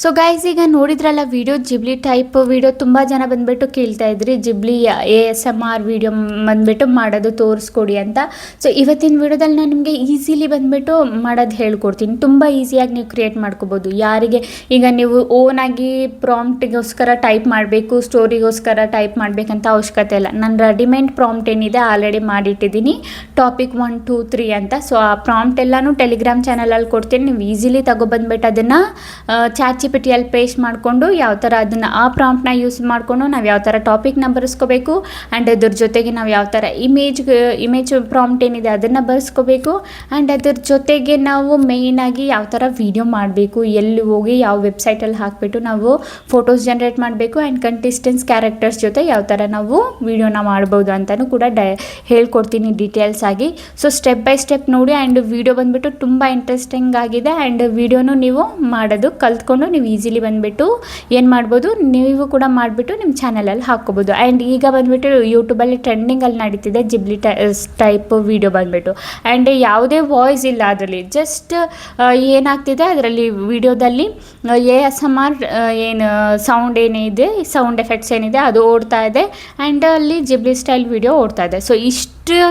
So guys, ಈಗ ನೋಡಿದ್ರಲ್ಲ video, Ghibli type video ತುಂಬ ಜನ ಬಂದುಬಿಟ್ಟು ಕೇಳ್ತಾ ಇದ್ರಿ, ಜಿಬ್ಲಿ ASMR ವಿಡಿಯೋ ಬಂದುಬಿಟ್ಟು ಮಾಡೋದು ತೋರಿಸ್ಕೊಡಿ ಅಂತ. ಸೊ ಇವತ್ತಿನ ವಿಡಿಯೋದಲ್ಲಿ ನಾನು ನಿಮಗೆ ಈಸಿಲಿ ಬಂದುಬಿಟ್ಟು ಮಾಡೋದು ಹೇಳ್ಕೊಡ್ತೀನಿ. ತುಂಬ ಈಸಿಯಾಗಿ ನೀವು ಕ್ರಿಯೇಟ್ ಮಾಡ್ಕೋಬೋದು. ಯಾರಿಗೆ ಈಗ ನೀವು ಓನಾಗಿ ಪ್ರಾಂಪ್ಟಿಗೋಸ್ಕರ ಟೈಪ್ ಮಾಡಬೇಕು, ಸ್ಟೋರಿಗೋಸ್ಕರ ಟೈಪ್ ಮಾಡಬೇಕಂತ ಅವಶ್ಯಕತೆ ಇಲ್ಲ. ನಾನು ರೆಡಿಮೇಡ್ ಪ್ರಾಂಪ್ಟ್ ಏನಿದೆ ಆಲ್ರೆಡಿ ಮಾಡಿಟ್ಟಿದ್ದೀನಿ, ಟಾಪಿಕ್ 1, 2, 3 ಅಂತ. ಸೊ ಆ ಪ್ರಾಂಪ್ಟ್ ಎಲ್ಲನೂ ಟೆಲಿಗ್ರಾಮ್ ಚಾನಲಲ್ಲಿ ಕೊಡ್ತೀನಿ. ನೀವು ಈಸಿಲಿ ತಗೊಬಂದ್ಬಿಟ್ಟು ಅದನ್ನು ಚಾಟ್ GPT ಪೇಸ್ಟ್ ಮಾಡಿಕೊಂಡು ಯಾವ ಥರ ಅದನ್ನು ಆ ಪ್ರಾಂಪ್ಟ್ನ ಯೂಸ್ ಮಾಡಿಕೊಂಡು ನಾವು ಯಾವ ಥರ ಟಾಪಿಕ್ನ ಬರೆಸ್ಕೋಬೇಕು, ಆ್ಯಂಡ್ ಅದ್ರ ಜೊತೆಗೆ ನಾವು ಯಾವ ಥರ ಇಮೇಜ್ ಪ್ರಾಂಪ್ಟ್ ಏನಿದೆ ಅದನ್ನು ಬರೆಸ್ಕೋಬೇಕು, ಆ್ಯಂಡ್ ಅದ್ರ ಜೊತೆಗೆ ನಾವು ಮೇಯ್ನಾಗಿ ಯಾವ ಥರ ವೀಡಿಯೋ ಮಾಡಬೇಕು, ಎಲ್ಲಿ ಹೋಗಿ ಯಾವ ವೆಬ್ಸೈಟಲ್ಲಿ ಹಾಕಿಬಿಟ್ಟು ನಾವು ಫೋಟೋಸ್ ಜನ್ರೇಟ್ ಮಾಡಬೇಕು, ಆ್ಯಂಡ್ ಕಂಟಿಸ್ಟೆನ್ಸ್ ಕ್ಯಾರೆಕ್ಟರ್ಸ್ ಜೊತೆ ಯಾವ ಥರ ನಾವು ವೀಡಿಯೋನ ಮಾಡ್ಬೋದು ಅಂತಲೂ ಕೂಡ ಹೇಳ್ಕೊಡ್ತೀನಿ ಡೀಟೇಲ್ಸ್ ಆಗಿ. ಸೊ ಸ್ಟೆಪ್ ಬೈ ಸ್ಟೆಪ್ ನೋಡಿ, ಆ್ಯಂಡ್ ವೀಡಿಯೋ ಬಂದುಬಿಟ್ಟು ತುಂಬ ಇಂಟ್ರೆಸ್ಟಿಂಗ್ ಆಗಿದೆ, ಆ್ಯಂಡ್ ವೀಡಿಯೋನು ನೀವು ಮಾಡೋದು ಕಲ್ತ್ಕೊಂಡು ನೀವು ಈಸಿಲಿ ಬಂದುಬಿಟ್ಟು ಏನು ಮಾಡ್ಬೋದು, ನೀವು ಕೂಡ ಮಾಡಿಬಿಟ್ಟು ನಿಮ್ಮ ಚಾನಲಲ್ಲಿ ಹಾಕ್ಕೋಬೋದು. ಆ್ಯಂಡ್ ಈಗ ಬಂದುಬಿಟ್ಟು ಯೂಟ್ಯೂಬಲ್ಲಿ ಟ್ರೆಂಡಿಂಗಲ್ಲಿ ನಡೀತಿದೆ ಜಿಬ್ಲಿ ಟೈಪ್ ವೀಡಿಯೋ ಬಂದುಬಿಟ್ಟು, ಆ್ಯಂಡ್ ಯಾವುದೇ ವಾಯ್ಸ್ ಇಲ್ಲ ಅದರಲ್ಲಿ, ಜಸ್ಟ್ ಏನಾಗ್ತಿದೆ ಅದರಲ್ಲಿ ವಿಡಿಯೋದಲ್ಲಿ ASMR ಏನು ಸೌಂಡ್ ಏನಿದೆ, ಸೌಂಡ್ ಎಫೆಕ್ಟ್ಸ್ ಏನಿದೆ ಅದು ಓಡ್ತಾ ಇದೆ, ಆ್ಯಂಡ್ ಅಲ್ಲಿ ಜಿಬ್ಲಿ ಸ್ಟೈಲ್ ವಿಡಿಯೋ ಓಡ್ತಾ ಇದೆ. ಸೊ ಇಷ್ಟು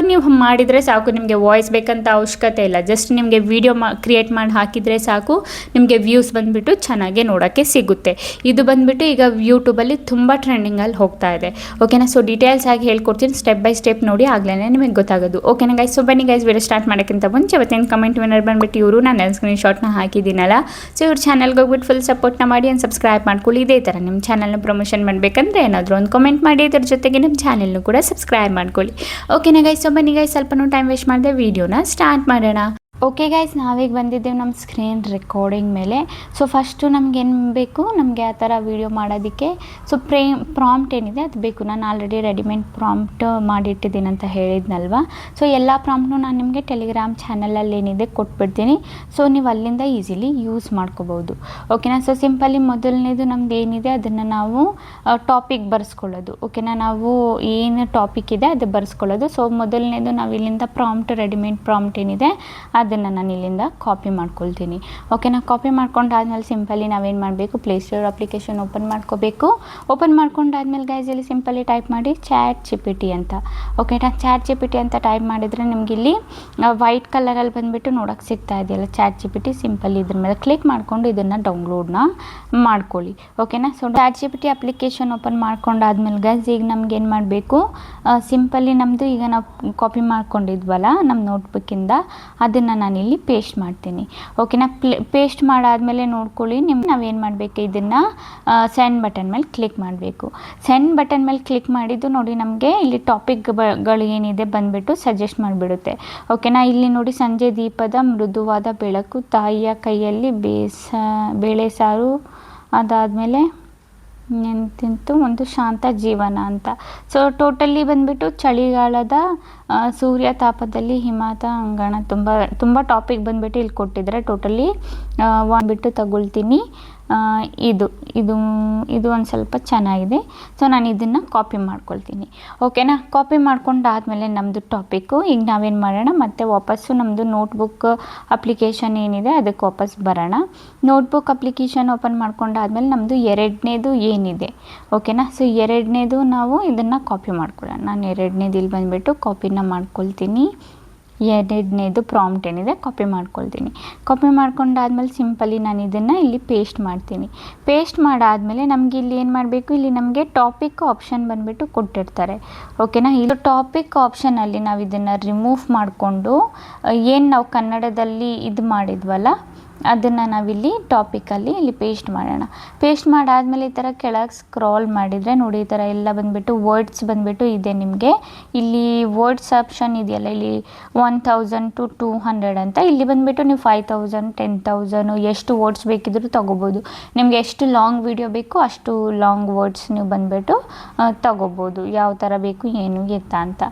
ನೀವು ಮಾಡಿದರೆ ಸಾಕು, ನಿಮಗೆ ವಾಯ್ಸ್ ಬೇಕಂತ ಅವಶ್ಯಕತೆ ಇಲ್ಲ. ಜಸ್ಟ್ ನಿಮಗೆ ವೀಡಿಯೋ ಕ್ರಿಯೇಟ್ ಮಾಡಿ ಹಾಕಿದರೆ ಸಾಕು, ನಿಮಗೆ ವ್ಯೂಸ್ ಬಂದುಬಿಟ್ಟು ಚೆನ್ನಾಗಿ ನೋಡೋಕ್ಕೆ ಸಿಗುತ್ತೆ. ಇದು ಬಂದುಬಿಟ್ಟು ಈಗ ಯೂಟ್ಯೂಬಲ್ಲಿ ತುಂಬ ಟ್ರೆಂಡಿಂಗಲ್ಲಿ ಹೋಗ್ತಾ ಇದೆ. ಓಕೆನಾ? ಸೊ ಡೀಟೇಲ್ಸ್ ಆಗಿ ಹೇಳ್ಕೊಡ್ತೀನಿ, ಸ್ಟೆಪ್ ಬೈ ಸ್ಟೆಪ್ ನೋಡಿ, ಆಗಲೇ ನಿಮಗೆ ಗೊತ್ತಾಗೋದು. ಓಕೆನಾ ಗೈಸ್? ಸೊ ಬನ್ನಿ ಗೈಸ್, ವಿಡಿಯೋ ಸ್ಟಾರ್ಟ್ ಮಾಡೋಕ್ಕಿಂತ ಮುಂಚೆ ಇವತ್ತಿನ ಕಮೆಂಟ್ ವಿನ್ನರ್ ಬಂದುಬಿಟ್ಟು ಇವರು, ನಾನು ಸ್ಕ್ರೀನ್ಶಾಟ್ನ ಹಾಕಿದ್ದೀನಲ್ಲ. ಸೊ ಇವ್ರ ಚಾನಲ್ಗೆ ಹೋಗ್ಬಿಟ್ಟು ಫುಲ್ ಸಪೋರ್ಟ್ನ ಮಾಡಿ ಆ್ಯಂಡ್ ಸಬ್ಸ್ಕ್ರೈಬ್ ಮಾಡ್ಕೊಳ್ಳಿ. ಇದೇ ಥರ ನಿಮ್ಮ ಚಾನಲ್ನ ಪ್ರಮೋಷನ್ ಮಾಡಬೇಕಂದ್ರೆ ಏನಾದರೂ ಒಂದು ಕಮೆಂಟ್ ಮಾಡಿ, ಇದ್ರ ಜೊತೆಗೆ ನಮ್ಮ ಚಾನಲ್ನು ಕೂಡ ಸಬ್ಸ್ಕ್ರೈಬ್ ಮಾಡ್ಕೊಳ್ಳಿ. ಓಕೆನಾ ಗೈಸ್? ಸೊ ಬನ್ನಿ ಗೈಸ್, ಸ್ವಲ್ಪನೂ ಟೈಮ್ ವೇಸ್ಟ್ ಮಾಡಿದೆ, ವೀಡಿಯೋನ ಸ್ಟಾರ್ಟ್ ಮಾಡೋಣ. ಓಕೆ ಗೈಸ್, ನಾವೀಗ ಬಂದಿದ್ದೇವೆ ನಮ್ಮ ಸ್ಕ್ರೀನ್ ರೆಕಾರ್ಡಿಂಗ್ ಮೇಲೆ. ಸೊ ಫಸ್ಟು ನಮ್ಗೆ ಏನು ಬೇಕು, ನಮಗೆ ಆ ಥರ ವೀಡಿಯೋ ಮಾಡೋದಕ್ಕೆ ಸೊ ಪ್ರಾಂಪ್ಟ್ ಏನಿದೆ ಅದು ಬೇಕು. ನಾನು ಆಲ್ರೆಡಿ ರೆಡಿಮೇಡ್ ಪ್ರಾಂಪ್ಟ್ ಮಾಡಿಟ್ಟಿದ್ದೀನಿ ಅಂತ ಹೇಳಿದ್ನಲ್ವ. ಸೊ ಎಲ್ಲ ಪ್ರಾಂಪ್ಟ್ನು ನಾನು ನಿಮಗೆ ಟೆಲಿಗ್ರಾಮ್ ಚಾನಲಲ್ಲಿ ಏನಿದೆ ಕೊಟ್ಬಿಡ್ತೀನಿ. ಸೊ ನೀವು ಅಲ್ಲಿಂದ ಈಸಿಲಿ ಯೂಸ್ ಮಾಡ್ಕೋಬೋದು. ಓಕೆನಾ? ಸೊ ಸಿಂಪಲಿ ಮೊದಲನೇದು ನಮ್ದು ಏನಿದೆ ಅದನ್ನು ನಾವು ಟಾಪಿಕ್ ಬರೆಸ್ಕೊಳ್ಳೋದು. ಓಕೆನಾ? ನಾವು ಏನು ಟಾಪಿಕ್ ಇದೆ ಅದು ಬರೆಸ್ಕೊಳ್ಳೋದು. ಸೊ ಮೊದಲನೇದು ನಾವು ಇಲ್ಲಿಂದ ಪ್ರಾಂಪ್ಟ್, ರೆಡಿಮೇಡ್ ಪ್ರಾಂಪ್ಟ್ ಏನಿದೆ ಅದನ್ನು ನಾನು ಇಲ್ಲಿಂದ ಕಾಪಿ ಮಾಡ್ಕೊಳ್ತೀನಿ. ಓಕೆನಾ? ಕಾಪಿ ಮಾಡ್ಕೊಂಡಾದ್ಮೇಲೆ ಸಿಂಪಲಿ ನಾವೇನು ಮಾಡಬೇಕು, ಪ್ಲೇಸ್ಟೋರ್ ಅಪ್ಲಿಕೇಶನ್ ಓಪನ್ ಮಾಡ್ಕೋಬೇಕು. ಓಪನ್ ಮಾಡ್ಕೊಂಡಾದ್ಮೇಲೆ ಗೈಸ್ ಇಲ್ಲಿ ಸಿಂಪಲಿ ಟೈಪ್ ಮಾಡಿ ಚಾಟ್ GPT ಅಂತ. ಓಕೆನಾ? ಚಾಟ್ GPT ಅಂತ ಟೈಪ್ ಮಾಡಿದರೆ ನಿಮ್ಗೆ ಇಲ್ಲಿ ವೈಟ್ ಕಲರಲ್ಲಿ ಬಂದುಬಿಟ್ಟು ನೋಡೋಕ್ಕೆ ಸಿಗ್ತಾ ಇದೆಯಲ್ಲ ಚಾಟ್ GPT. ಸಿಂಪಲಿ ಇದ್ರ ಮೇಲೆ ಕ್ಲಿಕ್ ಮಾಡಿಕೊಂಡು ಇದನ್ನು ಡೌನ್ಲೋಡ್ನ ಮಾಡ್ಕೊಳ್ಳಿ. ಓಕೆನಾ? So chat GPT application open ಮಾಡ್ಕೊಂಡಾದ್ಮೇಲೆ ಗೈಸ್ ಈಗ ನಮ್ಗೆ ಏನು ಮಾಡಬೇಕು, ಸಿಂಪಲಿ ನಮ್ಮದು ಈಗ ನಾವು ಕಾಪಿ ಮಾಡ್ಕೊಂಡಿದ್ವಲ್ಲ ನಮ್ಮ ನೋಟ್ಬುಕ್ಕಿಂದ, ಅದನ್ನು ನಾನಿಲ್ಲಿ ಪೇಸ್ಟ್ ಮಾಡ್ತೀನಿ. ಓಕೆನಾ? ಪೇಸ್ಟ್ ಮಾಡಾದಮೇಲೆ ನೋಡ್ಕೊಳ್ಳಿ, ನಾವೇನು ಮಾಡಬೇಕು, ಇದನ್ನು ಸೆಂಡ್ ಬಟನ್ ಮೇಲೆ ಕ್ಲಿಕ್ ಮಾಡಬೇಕು. ಸೆಂಡ್ ಬಟನ್ ಮೇಲೆ ಕ್ಲಿಕ್ ಮಾಡಿದ್ದು ನೋಡಿ ನಮಗೆ ಇಲ್ಲಿ ಟಾಪಿಕ್ಗಳು ಏನಿದೆ ಬಂದುಬಿಟ್ಟು ಸಜೆಸ್ಟ್ ಮಾಡಿಬಿಡುತ್ತೆ. ಓಕೆನಾ? ಇಲ್ಲಿ ನೋಡಿ, ಸಂಜೆ ದೀಪದ ಮೃದುವಾದ ಬೆಳಕು, ತಾಯಿಯ ಕೈಯಲ್ಲಿ ಬೇಳೆ ಸಾರು, ಅದಾದಮೇಲೆ ನೆಂತಿಂತು ಒಂದು ಶಾಂತ ಜೀವನ ಅಂತ. ಸೊ ಟೋಟಲಿ ಬಂದುಬಿಟ್ಟು ಚಳಿಗಾಲದ ಸೂರ್ಯ ತಾಪದಲ್ಲಿ ಹಿಮಾತ ಅಂಗಣ, ತುಂಬ ಟಾಪಿಕ್ ಬಂದುಬಿಟ್ಟು ಇಲ್ಲಿ ಕೊಟ್ಟಿದ್ದಾರೆ. ಟೋಟಲಿ ಬಿಟ್ಟು ತಗೊಳ್ತೀನಿ. ಇದು ಒಂದು ಸ್ವಲ್ಪ ಚೆನ್ನಾಗಿದೆ. ಸೊ ನಾನು ಇದನ್ನು ಕಾಪಿ ಮಾಡ್ಕೊಳ್ತೀನಿ. ಓಕೆನಾ? ಕಾಪಿ ಮಾಡ್ಕೊಂಡಾದಮೇಲೆ ನಮ್ಮದು ಟಾಪಿಕ್ಕು ಈಗ ನಾವೇನು ಮಾಡೋಣ, ಮತ್ತೆ ವಾಪಸ್ಸು ನಮ್ಮದು ನೋಟ್ಬುಕ್ ಅಪ್ಲಿಕೇಶನ್ ಏನಿದೆ ಅದಕ್ಕೆ ವಾಪಸ್ ಬರೋಣ. ನೋಟ್ಬುಕ್ ಅಪ್ಲಿಕೇಶನ್ ಓಪನ್ ಮಾಡ್ಕೊಂಡಾದ್ಮೇಲೆ ನಮ್ಮದು ಎರಡನೇದು ಏನಿದೆ, ಓಕೆನಾ? ಸೊ ಎರಡನೇದು ನಾವು ಇದನ್ನು ಕಾಪಿ ಮಾಡ್ಕೊಳ್ಳೋಣ. ನಾನು ಎರಡನೇದು ಇಲ್ಲಿ ಬಂದುಬಿಟ್ಟು ಕಾಪಿನ ಮಾಡ್ಕೊಳ್ತೀನಿ. ಎರಡನೇದು ಪ್ರಾಂಪ್ಟ್ ಏನಿದೆ ಕಾಪಿ ಮಾಡ್ಕೊಳ್ತೀನಿ. ಕಾಪಿ ಮಾಡ್ಕೊಂಡಾದ್ಮೇಲೆ ಸಿಂಪಲಿ ನಾನು ಇದನ್ನು ಇಲ್ಲಿ ಪೇಸ್ಟ್ ಮಾಡ್ತೀನಿ. ಪೇಸ್ಟ್ ಮಾಡಾದಮೇಲೆ ನಮಗೆ ಇಲ್ಲಿ ಏನು ಮಾಡಬೇಕು, ಇಲ್ಲಿ ನಮಗೆ ಟಾಪಿಕ್ ಆಪ್ಷನ್ ಬಂದುಬಿಟ್ಟು ಕೊಟ್ಟಿರ್ತಾರೆ. ಓಕೆನಾ? ಇದು ಟಾಪಿಕ್ ಆಪ್ಷನಲ್ಲಿ ನಾವು ಇದನ್ನು ರಿಮೂವ್ ಮಾಡಿಕೊಂಡು ಏನು ನಾವು ಕನ್ನಡದಲ್ಲಿ ಇದು ಮಾಡಿದ್ವಲ್ಲ ಅದನ್ನು ನಾವಿಲ್ಲಿ ಟಾಪಿಕಲ್ಲಿ ಇಲ್ಲಿ ಪೇಸ್ಟ್ ಮಾಡೋಣ. ಪೇಸ್ಟ್ ಮಾಡಾದಮೇಲೆ ಈ ಥರ ಕೆಳಗೆ ಸ್ಕ್ರಾಲ್ ಮಾಡಿದರೆ ನೋಡಿ, ಈ ಥರ ಎಲ್ಲ ಬಂದುಬಿಟ್ಟು ವರ್ಡ್ಸ್ ಬಂದುಬಿಟ್ಟು ಇದೆ ನಿಮಗೆ. ಇಲ್ಲಿ ವರ್ಡ್ಸ್ ಆಪ್ಷನ್ ಇದೆಯಲ್ಲ, ಇಲ್ಲಿ 1000 to 200 ಅಂತ. ಇಲ್ಲಿ ಬಂದುಬಿಟ್ಟು ನೀವು 5000, 10,000 ಎಷ್ಟು ವರ್ಡ್ಸ್ ಬೇಕಿದ್ರೂ ತೊಗೋಬೋದು. ನಿಮಗೆ ಎಷ್ಟು ಲಾಂಗ್ ವಿಡಿಯೋ ಬೇಕು ಅಷ್ಟು ಲಾಂಗ್ ವರ್ಡ್ಸ್ ನೀವು ಬಂದುಬಿಟ್ಟು ತೊಗೋಬೋದು, ಯಾವ ಥರ ಬೇಕು ಏನು ಎತ್ತ ಅಂತ.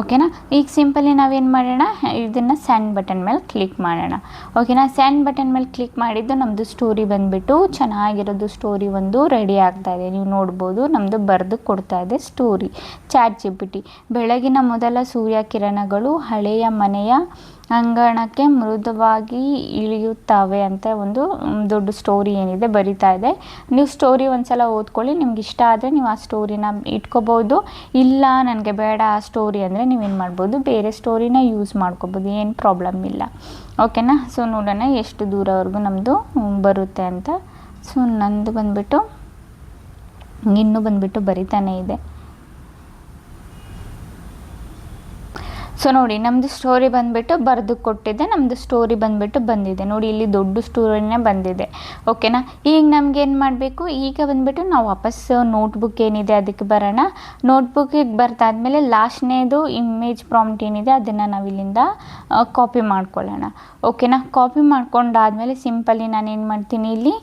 ಓಕೆನಾ? ಈಗ ಸಿಂಪಲಿ ನಾವೇನು ಮಾಡೋಣ, ಇದನ್ನು ಸೆಂಡ್ ಬಟನ್ ಮೇಲೆ ಕ್ಲಿಕ್ ಮಾಡೋಣ. ಓಕೆನಾ? ಸೆಂಡ್ ಬಟನ್ ಮೇಲೆ ಕ್ಲಿಕ್ ಮಾಡಿದ್ದು ನಮ್ಮದು ಸ್ಟೋರಿ ಬಂದುಬಿಟ್ಟು ಚೆನ್ನಾಗಿರೋದು ಸ್ಟೋರಿ ಒಂದು ರೆಡಿ ಆಗ್ತಾ ಇದೆ. ನೀವು ನೋಡ್ಬೋದು, ನಮ್ಮದು ಬರೆದು ಕೊಡ್ತಾ ಇದೆ ಸ್ಟೋರಿ ಚಾಟ್ GPT. ಬೆಳಗಿನ ಮೊದಲ ಸೂರ್ಯ ಕಿರಣಗಳು, ಹಳೆಯ ಮನೆಯ ಅಂಗಣಕ್ಕೆ ಮೃದುವಾಗಿ ಇಳಿಯುತ್ತವೆ ಅಂತ ಒಂದು ದೊಡ್ಡ ಸ್ಟೋರಿ ಏನಿದೆ ಬರಿತಾ ಇದೆ. ನೀವು ಸ್ಟೋರಿ ಒಂದ್ಸಲ ಓದ್ಕೊಳ್ಳಿ, ನಿಮ್ಗೆ ಇಷ್ಟ ಆದರೆ ನೀವು ಆ ಸ್ಟೋರಿನ ಇಟ್ಕೋಬೋದು. ಇಲ್ಲ ನನಗೆ ಬೇಡ ಆ ಸ್ಟೋರಿ ಅಂದರೆ ನೀವೇನು ಮಾಡ್ಬೋದು, ಬೇರೆ ಸ್ಟೋರಿನ ಯೂಸ್ ಮಾಡ್ಕೋಬೋದು, ಏನು ಪ್ರಾಬ್ಲಮ್ ಇಲ್ಲ. ಓಕೆನಾ. ಸೊ ನೋಡೋಣ ಎಷ್ಟು ದೂರವರೆಗೂ ನಮ್ಮದು ಬರುತ್ತೆ ಅಂತ. ಸೊ ನಂದು ಬಂದುಬಿಟ್ಟು ಇನ್ನೂ ಬಂದುಬಿಟ್ಟು ಬರಿತಾನೆ ಇದೆ. ಸೊ ನೋಡಿ ನಮ್ಮದು ಸ್ಟೋರಿ ಬಂದುಬಿಟ್ಟು ಬರೆದು ಕೊಟ್ಟಿದ್ದೆ, ನಮ್ಮದು ಸ್ಟೋರಿ ಬಂದುಬಿಟ್ಟು ಬಂದಿದೆ ನೋಡಿ, ಇಲ್ಲಿ ದೊಡ್ಡ ಸ್ಟೋರಿನೇ ಬಂದಿದೆ. ಓಕೆನಾ. ಈಗ ನಮಗೇನು ಮಾಡಬೇಕು, ಈಗ ಬಂದುಬಿಟ್ಟು ನಾವು ವಾಪಸ್ ನೋಟ್ಬುಕ್ ಏನಿದೆ ಅದಕ್ಕೆ ಬರೋಣ. ನೋಟ್ಬುಕ್ಕಿಗೆ ಬರ್ತಾದ್ಮೇಲೆ ಲಾಸ್ಟ್ನೇದು ಇಮೇಜ್ ಪ್ರಾಂಪ್ಟ್ ಏನಿದೆ ಅದನ್ನು ನಾವು ಇಲ್ಲಿಂದ ಕಾಪಿ ಮಾಡ್ಕೊಳ್ಳೋಣ. ಓಕೆನಾ. ಕಾಪಿ ಮಾಡ್ಕೊಂಡಾದ್ಮೇಲೆ ಸಿಂಪಲಿ ನಾನು ಏನು ಮಾಡ್ತೀನಿ, ಇಲ್ಲಿ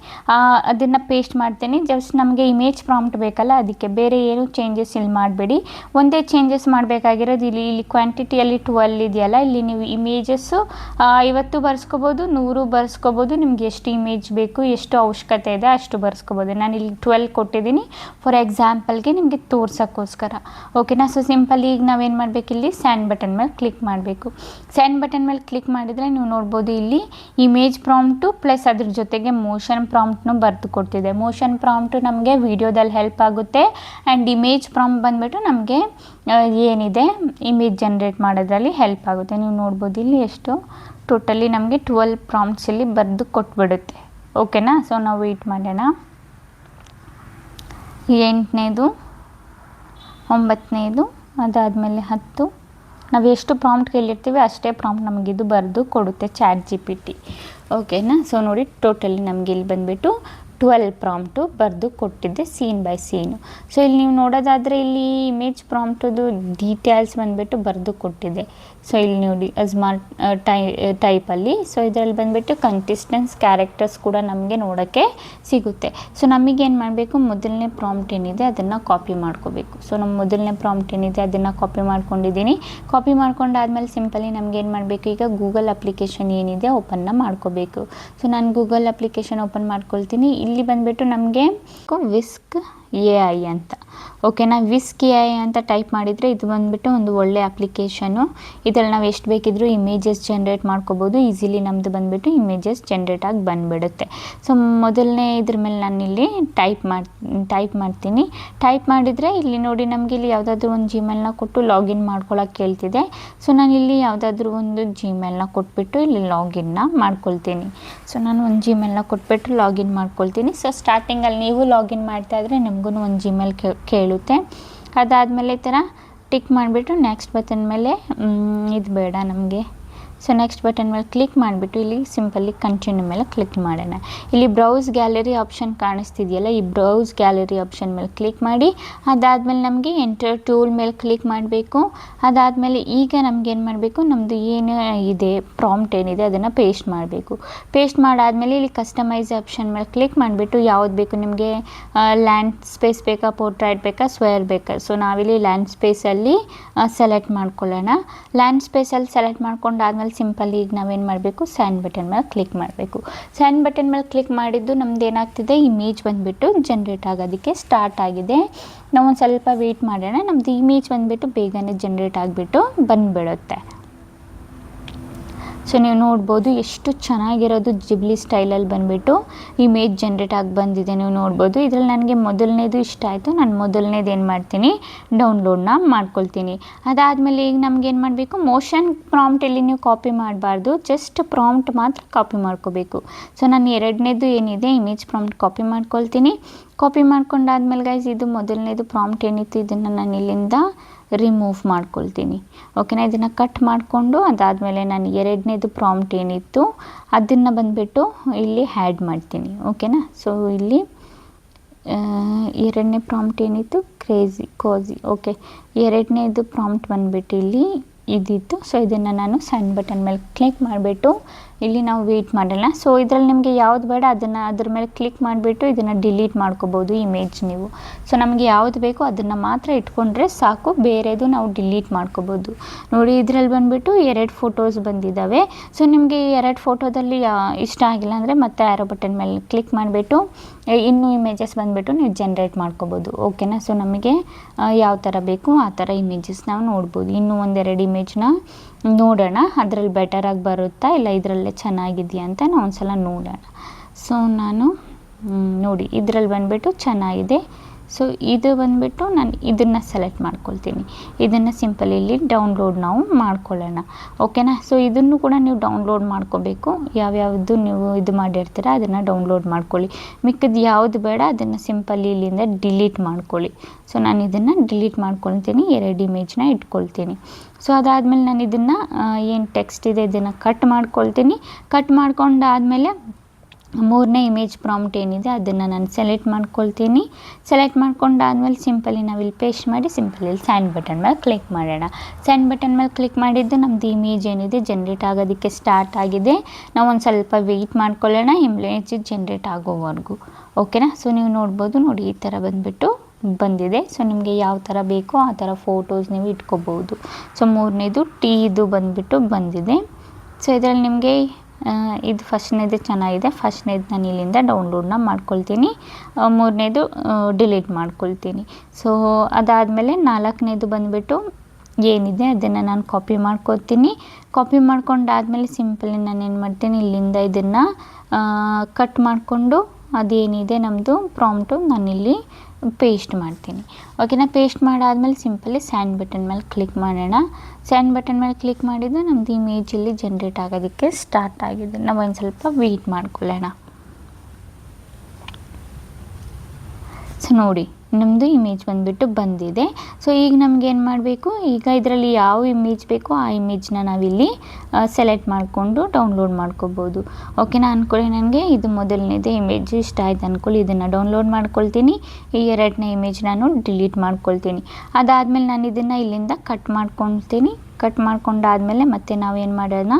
ಅದನ್ನು ಪೇಸ್ಟ್ ಮಾಡ್ತೀನಿ. ಜಸ್ಟ್ ನಮಗೆ ಇಮೇಜ್ ಪ್ರಾಂಪ್ಟ್ ಬೇಕಲ್ಲ, ಅದಕ್ಕೆ ಬೇರೆ ಏನು ಚೇಂಜಸ್ ಇಲ್ಲಿ ಮಾಡಬೇಡಿ. ಒಂದೇ ಚೇಂಜಸ್ ಮಾಡಬೇಕಾಗಿರೋದು ಇಲ್ಲಿ ಕ್ವಾಂಟಿಟಿಯಲ್ಲಿ 12 ಇದೆಯಲ್ಲ, ಇಲ್ಲಿ ನೀವು ಇಮೇಜಸ್ಸು 50 ಬರ್ಸ್ಕೋಬೋದು, 100 ಬರ್ಸ್ಕೋಬೋದು. ನಿಮ್ಗೆ ಎಷ್ಟು ಇಮೇಜ್ ಬೇಕು, ಎಷ್ಟು ಅವಶ್ಯಕತೆ ಇದೆ ಅಷ್ಟು ಬರ್ಸ್ಕೋಬೋದು. ನಾನು ಇಲ್ಲಿ 12 ಕೊಟ್ಟಿದ್ದೀನಿ ಫಾರ್ ಎಕ್ಸಾಂಪಲ್ಗೆ ನಿಮಗೆ ತೋರ್ಸೋಕ್ಕೋಸ್ಕರ. ಓಕೆನಾ. ಸೊ ಸಿಂಪಲ್ ಈಗ ನಾವೇನು ಮಾಡಬೇಕು, ಇಲ್ಲಿ ಸ್ಯಾಂಡ್ ಬಟನ್ ಮೇಲೆ ಕ್ಲಿಕ್ ಮಾಡಬೇಕು. ಸ್ಯಾಂಡ್ ಬಟನ್ ಮೇಲೆ ಕ್ಲಿಕ್ ಮಾಡಿದರೆ ನೀವು ನೋಡ್ಬೋದು ಇಲ್ಲಿ ಇಮೇಜ್ ಪ್ರಾಂಪ್ಟು ಪ್ಲಸ್ ಅದ್ರ ಜೊತೆಗೆ ಮೋಷನ್ ಪ್ರಾಂಪ್ಟ್ನು ಬರೆದು ಕೊಡ್ತಿದೆ. ಮೋಷನ್ ಪ್ರಾಂಪ್ಟು ನಮಗೆ ವಿಡಿಯೋದಲ್ಲಿ ಹೆಲ್ಪ್ ಆಗುತ್ತೆ, ಆ್ಯಂಡ್ ಇಮೇಜ್ ಪ್ರಾಂಪ್ಟ್ ಬಂದುಬಿಟ್ಟು ನಮಗೆ ಏನಿದೆ ಇಮೇಜ್ ಜನ್ರೇಟ್ ಮಾಡೋದ್ರಲ್ಲಿ ಹೆಲ್ಪ್ ಆಗುತ್ತೆ. ನೀವು ನೋಡ್ಬೋದು ಇಲ್ಲಿ ಎಷ್ಟು ಟೋಟಲಿ ನಮಗೆ 12 ಪ್ರಾಂಪ್ಟ್ಸ್ ಇಲ್ಲಿ ಬರೆದು ಕೊಟ್ಬಿಡುತ್ತೆ. ಓಕೆನಾ. ಸೊ ನಾವು ವೆಯ್ಟ್ ಮಾಡೋಣ. 8ನೇದು, 9ನೇದು, ಅದಾದಮೇಲೆ 10. ನಾವು ಎಷ್ಟು ಪ್ರಾಂಪ್ಟ್ ಕೇಳಿರ್ತೀವಿ ಅಷ್ಟೇ ಪ್ರಾಂಪ್ಟ್ ನಮಗಿದು ಬರೆದು ಕೊಡುತ್ತೆ ChatGPT. ಓಕೆನಾ. ಸೊ ನೋಡಿ ಟೋಟಲಿ ನಮಗೆ ಇಲ್ಲಿ ಬಂದುಬಿಟ್ಟು 12 ಪ್ರಾಂಪ್ಟು ಬರೆದು ಕೊಟ್ಟಿದ್ದೆ ಸೀನ್ ಬೈ ಸೀನು. ಸೊ ಇಲ್ಲಿ ನೀವು ನೋಡೋದಾದರೆ ಇಲ್ಲಿ ಇಮೇಜ್ ಪ್ರಾಂಪ್ಟದು ಡೀಟೇಲ್ಸ್ ಬಂದುಬಿಟ್ಟು ಬರೆದು ಕೊಟ್ಟಿದೆ. ಸೊ ಇಲ್ಲಿ ನೋಡಿ ಸ್ಮಾರ್ಟ್ ಟೈಪಲ್ಲಿ. ಸೊ ಇದರಲ್ಲಿ ಬಂದುಬಿಟ್ಟು ಕಂಟಿಸ್ಟೆನ್ಸ್ ಕ್ಯಾರೆಕ್ಟರ್ಸ್ ಕೂಡ ನಮಗೆ ನೋಡೋಕ್ಕೆ ಸಿಗುತ್ತೆ. ಸೊ ನಮಗೇನು ಮಾಡಬೇಕು, ಮೊದಲನೇ ಪ್ರಾಂಪ್ಟ್ ಏನಿದೆ ಅದನ್ನು ಕಾಪಿ ಮಾಡ್ಕೋಬೇಕು. ಸೊ ನಮ್ಮ ಮೊದಲನೇ ಪ್ರಾಂಪ್ಟ್ ಏನಿದೆ ಅದನ್ನು ಕಾಪಿ ಮಾಡ್ಕೊಂಡಿದ್ದೀನಿ. ಕಾಪಿ ಮಾಡ್ಕೊಂಡಾದ್ಮೇಲೆ ಸಿಂಪಲಿ ನಮಗೇನು ಮಾಡಬೇಕು, ಈಗ ಗೂಗಲ್ ಅಪ್ಲಿಕೇಶನ್ ಏನಿದೆ ಓಪನ್ನ ಮಾಡ್ಕೋಬೇಕು. ಸೊ ನಾನು ಗೂಗಲ್ ಅಪ್ಲಿಕೇಶನ್ ಓಪನ್ ಮಾಡ್ಕೊಳ್ತೀನಿ. ಇಲ್ಲಿ ಬಂದುಬಿಟ್ಟು ನಮಗೆ ವಿಸ್ಕ್ AI ಅಂತ. ಓಕೆನಾ. ವಿಸ್ಕ್ AI ಅಂತ ಟೈಪ್ ಮಾಡಿದರೆ ಇದು ಬಂದುಬಿಟ್ಟು ಒಂದು ಒಳ್ಳೆ ಅಪ್ಲಿಕೇಶನು. ಇದರಲ್ಲಿ ನಾವು ಎಷ್ಟು ಬೇಕಿದ್ರೂ ಇಮೇಜಸ್ ಜನ್ರೇಟ್ ಮಾಡ್ಕೋಬೋದು. ಈಸಿಲಿ ನಮ್ಮದು ಬಂದುಬಿಟ್ಟು ಇಮೇಜಸ್ ಜನ್ರೇಟ್ ಆಗಿ ಬಂದುಬಿಡುತ್ತೆ. ಸೊ ಮೊದಲನೇ ಇದ್ರ ಮೇಲೆ ನಾನು ಇಲ್ಲಿ ಟೈಪ್ ಮಾಡ್ತೀನಿ. ಟೈಪ್ ಮಾಡಿದರೆ ಇಲ್ಲಿ ನೋಡಿ ನಮಗೆ ಇಲ್ಲಿ ಯಾವುದಾದ್ರೂ ಒಂದು ಜಿಮೇಲ್ನ ಕೊಟ್ಟು ಲಾಗಿನ್ ಮಾಡ್ಕೊಳ್ಳೋಕೆ ಕೇಳ್ತಿದೆ. ಸೊ ನಾನು ಇಲ್ಲಿ ಯಾವುದಾದ್ರೂ ಒಂದು ಜಿಮೇಲ್ನ ಕೊಟ್ಬಿಟ್ಟು ಇಲ್ಲಿ ಲಾಗಿನ್ನ ಮಾಡ್ಕೊಳ್ತೀನಿ. ಸೊ ನಾನು ಒಂದು ಜಿಮೇಲ್ನ ಕೊಟ್ಬಿಟ್ಟು ಲಾಗಿನ್ ಮಾಡ್ಕೊಳ್ತೀನಿ. ಸೊ ಸ್ಟಾರ್ಟಿಂಗಲ್ಲಿ ನೀವು ಲಾಗಿನ್ ಮಾಡ್ತಾಯಿದ್ರೆ ನಿಮಗೂ ಒಂದು ಜಿಮೇಲ್ ಕೇಳುತ್ತೆ. ಅದಾದಮೇಲೆ ಈ ಥರ ಟಿಕ್ ಮಾಡಿಬಿಟ್ಟು ನೆಕ್ಸ್ಟ್ ಬಟನ್ ಮೇಲೆ ಇದು ಬೇಡ ನಮಗೆ. ಸೊ ನೆಕ್ಸ್ಟ್ ಬಟನ್ ಮೇಲೆ ಕ್ಲಿಕ್ ಮಾಡಿಬಿಟ್ಟು ಇಲ್ಲಿ ಸಿಂಪಲ್ಲಿ ಕಂಟಿನ್ಯೂ ಮೇಲೆ ಕ್ಲಿಕ್ ಮಾಡೋಣ. ಇಲ್ಲಿ ಬ್ರೌಸ್ ಗ್ಯಾಲರಿ ಆಪ್ಷನ್ ಕಾಣಿಸ್ತಿದೆಯಲ್ಲ, ಈ ಬ್ರೌಸ್ ಗ್ಯಾಲರಿ ಆಪ್ಷನ್ ಮೇಲೆ ಕ್ಲಿಕ್ ಮಾಡಿ ಅದಾದಮೇಲೆ ನಮಗೆ ಎಂಟರ್ ಟೂಲ್ ಮೇಲೆ ಕ್ಲಿಕ್ ಮಾಡಬೇಕು. ಅದಾದಮೇಲೆ ಈಗ ನಮ್ಗೆ ಏನು ಮಾಡಬೇಕು, ನಮ್ಮದು ಏನು ಇದೆ ಪ್ರಾಂಪ್ಟ್ ಏನಿದೆ ಅದನ್ನು ಪೇಸ್ಟ್ ಮಾಡಬೇಕು. ಪೇಸ್ಟ್ ಮಾಡಾದಮೇಲೆ ಇಲ್ಲಿ ಕಸ್ಟಮೈಸ್ ಆಪ್ಷನ್ ಮೇಲೆ ಕ್ಲಿಕ್ ಮಾಡಿಬಿಟ್ಟು ಯಾವ್ದು ಬೇಕು ನಿಮಗೆ, ಲ್ಯಾಂಡ್ ಸ್ಪೇಸ್ ಬೇಕಾ, ಪೋರ್ಟ್ರೈಟ್ ಬೇಕಾ, ಸ್ಕ್ವೇರ್ ಬೇಕಾ. ಸೊ ನಾವಿಲ್ಲಿ ಲ್ಯಾಂಡ್ ಸ್ಪೇಸಲ್ಲಿ ಸೆಲೆಕ್ಟ್ ಮಾಡ್ಕೊಳ್ಳೋಣ. ಲ್ಯಾಂಡ್ ಸ್ಪೇಸಲ್ಲಿ ಸೆಲೆಕ್ಟ್ ಮಾಡ್ಕೊಂಡಾದ್ಮೇಲೆ ಸಿಂಪಲ್ ಈಗ ನಾವೇನು ಮಾಡಬೇಕು, ಸ್ಯಾಂಡ್ ಬಟನ್ ಮೇಲೆ ಕ್ಲಿಕ್ ಮಾಡಬೇಕು. ಸ್ಯಾಂಡ್ ಬಟನ್ ಮೇಲೆ ಕ್ಲಿಕ್ ಮಾಡಿದ್ದು ನಮ್ದು ಏನಾಗ್ತಿದೆ, ಇಮೇಜ್ ಬಂದುಬಿಟ್ಟು ಜನ್ರೇಟ್ ಆಗೋದಕ್ಕೆ ಸ್ಟಾರ್ಟ್ ಆಗಿದೆ. ನಾವು ಒಂದು ಸ್ವಲ್ಪ ವೆಯ್ಟ್ ಮಾಡೋಣ. ನಮ್ಮದು ಇಮೇಜ್ ಬಂದುಬಿಟ್ಟು ಬೇಗನೆ ಜನ್ರೇಟ್ ಆಗಿಬಿಟ್ಟು ಬಂದುಬಿಡುತ್ತೆ. ಸೊ ನೀವು ನೋಡ್ಬೋದು ಎಷ್ಟು ಚೆನ್ನಾಗಿರೋದು ಜಿಬ್ಲಿ ಸ್ಟೈಲಲ್ಲಿ ಬಂದುಬಿಟ್ಟು ಇಮೇಜ್ ಜನ್ರೇಟ್ ಆಗಿ ಬಂದಿದೆ. ನೀವು ನೋಡ್ಬೋದು. ಇದರಲ್ಲಿ ನನಗೆ ಮೊದಲನೇದು ಇಷ್ಟ ಆಯಿತು. ನಾನು ಮೊದಲನೇದು ಏನು ಮಾಡ್ತೀನಿ, ಡೌನ್ಲೋಡ್ನ ಮಾಡ್ಕೊಳ್ತೀನಿ. ಅದಾದಮೇಲೆ ಈಗ ನಮಗೇನು ಮಾಡಬೇಕು, ಮೋಷನ್ ಪ್ರಾಂಪ್ಟ್ ಇಲ್ಲಿ ನೀವು ಕಾಪಿ ಮಾಡಬಾರ್ದು, ಜಸ್ಟ್ ಪ್ರಾಂಪ್ಟ್ ಮಾತ್ರ ಕಾಪಿ ಮಾಡ್ಕೋಬೇಕು. ಸೊ ನಾನು ಎರಡನೇದು ಏನಿದೆ ಇಮೇಜ್ ಪ್ರಾಂಪ್ಟ್ ಕಾಪಿ ಮಾಡ್ಕೊಳ್ತೀನಿ. ಕಾಪಿ ಮಾಡ್ಕೊಂಡಾದ್ಮೇಲೆ ಗೈಸ್ ಇದು ಮೊದಲನೇದು ಪ್ರಾಂಪ್ಟ್ ಏನಿತ್ತು ಇದನ್ನು ನಾನು ಇಲ್ಲಿಂದ ರಿಮೂವ್ ಮಾಡ್ಕೊಳ್ತೀನಿ. ಓಕೆನಾ. ಇದನ್ನು ಕಟ್ ಮಾಡಿಕೊಂಡು ಅದಾದಮೇಲೆ ನಾನು ಎರಡನೇದು ಪ್ರಾಂಪ್ಟ್ ಏನಿತ್ತು ಅದನ್ನು ಬಂದುಬಿಟ್ಟು ಇಲ್ಲಿ ಆ್ಯಡ್ ಮಾಡ್ತೀನಿ. ಓಕೆನಾ. ಸೊ ಇಲ್ಲಿ ಎರಡನೇ ಪ್ರಾಂಪ್ಟ್ ಏನಿತ್ತು ಕೋಝಿ. ಓಕೆ. ಎರಡನೇದು ಪ್ರಾಂಪ್ಟ್ ಬಂದುಬಿಟ್ಟು ಇಲ್ಲಿ ಇದಿತ್ತು. ಸೊ ಇದನ್ನು ನಾನು ಸಣ್ಣ ಬಟನ್ ಮೇಲೆ ಕ್ಲಿಕ್ ಮಾಡಿಬಿಟ್ಟು ಇಲ್ಲಿ ನಾವು ವೆಯ್ಟ್ ಮಾಡೋಣ. ಸೊ ಇದರಲ್ಲಿ ನಿಮಗೆ ಯಾವ್ದು ಬೇಡ ಅದನ್ನು ಅದ್ರ ಮೇಲೆ ಕ್ಲಿಕ್ ಮಾಡಿಬಿಟ್ಟು ಇದನ್ನು ಡಿಲೀಟ್ ಮಾಡ್ಕೋಬೋದು ಇಮೇಜ್ ನೀವು. ಸೊ ನಮಗೆ ಯಾವುದು ಬೇಕೋ ಅದನ್ನು ಮಾತ್ರ ಇಟ್ಕೊಂಡ್ರೆ ಸಾಕು, ಬೇರೆದು ನಾವು ಡಿಲೀಟ್ ಮಾಡ್ಕೋಬೋದು. ನೋಡಿ ಇದರಲ್ಲಿ ಬಂದುಬಿಟ್ಟು 2 ಫೋಟೋಸ್ ಬಂದಿದ್ದಾವೆ. ಸೊ ನಿಮಗೆ 2 ಫೋಟೋದಲ್ಲಿ ಇಷ್ಟ ಆಗಿಲ್ಲ ಅಂದರೆ ಮತ್ತೆ ಆರೋ ಬಟನ್ ಮೇಲೆ ಕ್ಲಿಕ್ ಮಾಡಿಬಿಟ್ಟು ಇನ್ನೂ ಇಮೇಜಸ್ ಬಂದುಬಿಟ್ಟು ನೀವು ಜನ್ರೇಟ್ ಮಾಡ್ಕೋಬೋದು. ಓಕೆನಾ. ಸೊ ನಮಗೆ ಯಾವ ಥರ ಬೇಕು ಆ ಥರ ಇಮೇಜಸ್ ನಾವು ನೋಡ್ಬೋದು. ಇನ್ನೂ 1-2 ಇಮೇಜ್ನ ನೋಡೋಣ ಅದರಲ್ಲಿ ಬೆಟರಾಗಿ ಬರುತ್ತಾ ಇಲ್ಲ ಇದರಲ್ಲೇ ಚೆನ್ನಾಗಿದೆಯಾ ಅಂತ ನಾವು ಒಂದು ಸಲ ನೋಡೋಣ. ಸೊ ನಾನು ನೋಡಿ ಇದರಲ್ಲಿ ಬಂದುಬಿಟ್ಟು ಚೆನ್ನಾಗಿದೆ. ಸೊ ಇದು ಬಂದುಬಿಟ್ಟು ನಾನು ಇದನ್ನು ಸೆಲೆಕ್ಟ್ ಮಾಡ್ಕೊಳ್ತೀನಿ. ಇದನ್ನು ಸಿಂಪಲ್ ಇಲ್ಲಿ ಡೌನ್ಲೋಡ್ ನಾವು ಮಾಡ್ಕೊಳ್ಳೋಣ, ಓಕೆನಾ. ಸೊ ಇದನ್ನು ಕೂಡ ನೀವು ಡೌನ್ಲೋಡ್ ಮಾಡ್ಕೋಬೇಕು. ಯಾವ್ಯಾವುದು ನೀವು ಇದು ಮಾಡಿರ್ತೀರ ಅದನ್ನು ಡೌನ್ಲೋಡ್ ಮಾಡ್ಕೊಳ್ಳಿ. ಮಿಕ್ಕಿದ್ದು ಯಾವುದು ಬೇಡ ಅದನ್ನು ಸಿಂಪಲ್ ಇಲ್ಲಿಂದ ಡಿಲೀಟ್ ಮಾಡ್ಕೊಳ್ಳಿ. ಸೊ ನಾನು ಇದನ್ನು ಡಿಲೀಟ್ ಮಾಡ್ಕೊಳ್ತೀನಿ, 2 ಇಮೇಜ್ನ ಇಟ್ಕೊಳ್ತೀನಿ. ಸೊ ಅದಾದಮೇಲೆ ನಾನು ಇದನ್ನು ಏನು ಟೆಕ್ಸ್ಟ್ ಇದೆ ಇದನ್ನು ಕಟ್ ಮಾಡ್ಕೊಳ್ತೀನಿ. ಕಟ್ ಮಾಡ್ಕೊಂಡಾದಮೇಲೆ 3ನೇ ಇಮೇಜ್ ಪ್ರಾಂಪ್ಟ್ ಏನಿದೆ ಅದನ್ನು ನಾನು ಸೆಲೆಕ್ಟ್ ಮಾಡ್ಕೊಳ್ತೀನಿ. ಸೆಲೆಕ್ಟ್ ಮಾಡ್ಕೊಂಡಾದ್ಮೇಲೆ ಸಿಂಪಲಿ ನಾವಿಲ್ಲಿ ಪೇಸ್ಟ್ ಮಾಡಿ ಸಿಂಪಲ್ ಇಲ್ಲಿ ಸ್ಯಾಂಡ್ ಬಟನ್ ಮೇಲೆ ಕ್ಲಿಕ್ ಮಾಡೋಣ. ಸ್ಯಾಂಡ್ ಬಟನ್ ಮೇಲೆ ಕ್ಲಿಕ್ ಮಾಡಿದ್ದು ನಮ್ಮದು ಇಮೇಜ್ ಏನಿದೆ ಜನ್ರೇಟ್ ಆಗೋದಕ್ಕೆ ಸ್ಟಾರ್ಟ್ ಆಗಿದೆ. ನಾವು ಒಂದು ಸ್ವಲ್ಪ ವೆಯ್ಟ್ ಮಾಡ್ಕೊಳ್ಳೋಣ ಇಮೇಜ್ ಜನ್ರೇಟ್ ಆಗೋವರೆಗೂ, ಓಕೆನಾ. ಸೊ ನೀವು ನೋಡ್ಬೋದು, ನೋಡಿ ಈ ಥರ ಬಂದುಬಿಟ್ಟು ಬಂದಿದೆ. ಸೊ ನಿಮಗೆ ಯಾವ ಥರ ಬೇಕೋ ಆ ಥರ ಫೋಟೋಸ್ ನೀವು ಇಟ್ಕೋಬೋದು. ಸೊ 3ನೇದು ಟೀದು ಬಂದುಬಿಟ್ಟು ಬಂದಿದೆ. ಸೊ ಇದರಲ್ಲಿ ನಿಮಗೆ ಇದು ಫಸ್ಟ್ನೇದು ಚೆನ್ನಾಗಿದೆ. ಫಸ್ಟ್ನೇದು ನಾನು ಇಲ್ಲಿಂದ ಡೌನ್ಲೋಡ್ನ ಮಾಡ್ಕೊಳ್ತೀನಿ. 3ನೇದು ಡಿಲೀಟ್ ಮಾಡ್ಕೊಳ್ತೀನಿ. ಸೊ ಅದಾದಮೇಲೆ 4ನೇದು ಬಂದುಬಿಟ್ಟು ಏನಿದೆ ಅದನ್ನು ನಾನು ಕಾಪಿ ಮಾಡ್ಕೊತೀನಿ. ಕಾಪಿ ಮಾಡ್ಕೊಂಡಾದಮೇಲೆ ಸಿಂಪಲಿ ನಾನು ಏನು ಮಾಡ್ತೀನಿ, ಇಲ್ಲಿಂದ ಇದನ್ನು ಕಟ್ ಮಾಡಿಕೊಂಡು ಅದೇನಿದೆ ನಮ್ಮದು ಪ್ರಾಂಪ್ಟು ನಾನಿಲ್ಲಿ ಪೇಸ್ಟ್ ಮಾಡ್ತೀನಿ, ಓಕೆನಾ. ಪೇಸ್ಟ್ ಮಾಡಾದಮೇಲೆ ಸಿಂಪಲಿ ಸ್ಯಾಂಡ್ ಬಟನ್ ಮೇಲೆ ಕ್ಲಿಕ್ ಮಾಡೋಣ. ಸ್ಯಾಂಡ್ ಬಟನ್ ಮೇಲೆ ಕ್ಲಿಕ್ ಮಾಡಿದ್ದು ನಮ್ಮದು ಇಮೇಜ್ ಇಲ್ಲಿ ಜನ್ರೇಟ್ ಆಗೋದಕ್ಕೆ ಸ್ಟಾರ್ಟ್ ಆಗಿದೆ. ನಾವು ಒಂದು ಸ್ವಲ್ಪ ವೆಯ್ಟ್ ಮಾಡ್ಕೊಳ್ಳೋಣ. ಸೊ ನೋಡಿ ನಮ್ಮದು ಇಮೇಜ್ ಬಂದುಬಿಟ್ಟು ಬಂದಿದೆ. ಸೊ ಈಗ ನಮ್ಗೆ ಏನು ಮಾಡಬೇಕು, ಈಗ ಇದರಲ್ಲಿ ಯಾವ ಇಮೇಜ್ ಬೇಕೋ ಆ ಇಮೇಜ್ನ ನಾವಿಲ್ಲಿ ಸೆಲೆಕ್ಟ್ ಮಾಡಿಕೊಂಡು ಡೌನ್ಲೋಡ್ ಮಾಡ್ಕೋಬೋದು, ಓಕೆನಾ. ಅಂದ್ಕೊಳ್ಳಿ ನನಗೆ ಇದು ಮೊದಲನೇದೇ ಇಮೇಜ್ ಇಷ್ಟ ಆಯ್ತು ಅಂದ್ಕೊಳ್ಳಿ, ಇದನ್ನು ಡೌನ್ಲೋಡ್ ಮಾಡ್ಕೊಳ್ತೀನಿ. ಈ 2ನೇ ಇಮೇಜ್ ನಾನು ಡಿಲೀಟ್ ಮಾಡ್ಕೊಳ್ತೀನಿ. ಅದಾದಮೇಲೆ ನಾನು ಇದನ್ನು ಇಲ್ಲಿಂದ ಕಟ್ ಮಾಡ್ಕೊಳ್ತೀನಿ. ಕಟ್ ಮಾಡ್ಕೊಂಡಾದಮೇಲೆ ಮತ್ತೆ ನಾವೇನು ಮಾಡೋಣ,